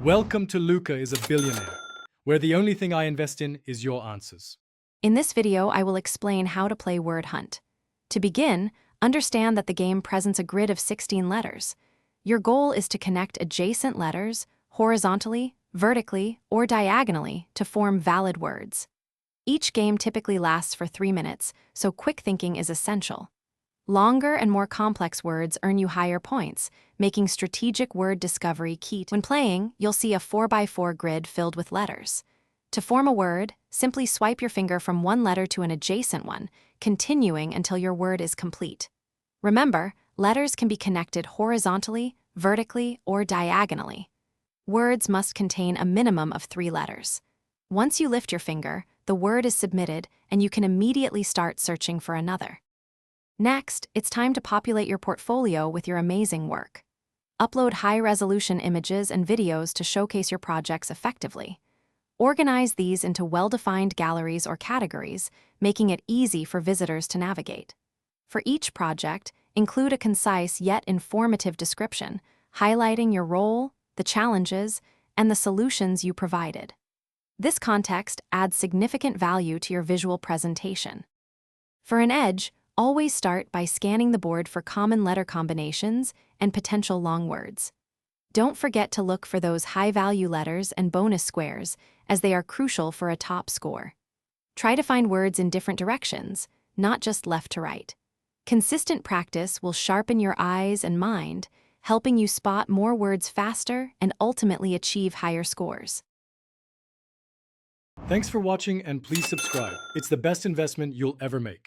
Welcome to Luca is a Billionaire, where the only thing I invest in is your answers. In this video, I will explain how to play Word Hunt. To begin, understand that the game presents a grid of 16 letters. Your goal is to connect adjacent letters horizontally, vertically, or diagonally to form valid words. Each game typically lasts for 3 minutes, so quick thinking is essential. Longer and more complex words earn you higher points, making strategic word discovery key. When playing, you'll see a 4x4 grid filled with letters. To form a word, simply swipe your finger from one letter to an adjacent one, continuing until your word is complete. Remember, letters can be connected horizontally, vertically, or diagonally. Words must contain a minimum of 3 letters. Once you lift your finger, the word is submitted, and you can immediately start searching for another. Next, it's time to populate your portfolio with your amazing work. Upload high-resolution images and videos to showcase your projects effectively. Organize these into well-defined galleries or categories, making it easy for visitors to navigate. For each project, include a concise yet informative description, highlighting your role, the challenges, and the solutions you provided. This context adds significant value to your visual presentation. For an edge, always start by scanning the board for common letter combinations and potential long words. Don't forget to look for those high-value letters and bonus squares, as they are crucial for a top score. Try to find words in different directions, not just left to right. Consistent practice will sharpen your eyes and mind, helping you spot more words faster and ultimately achieve higher scores. Thanks for watching, and please subscribe. It's the best investment you'll ever make.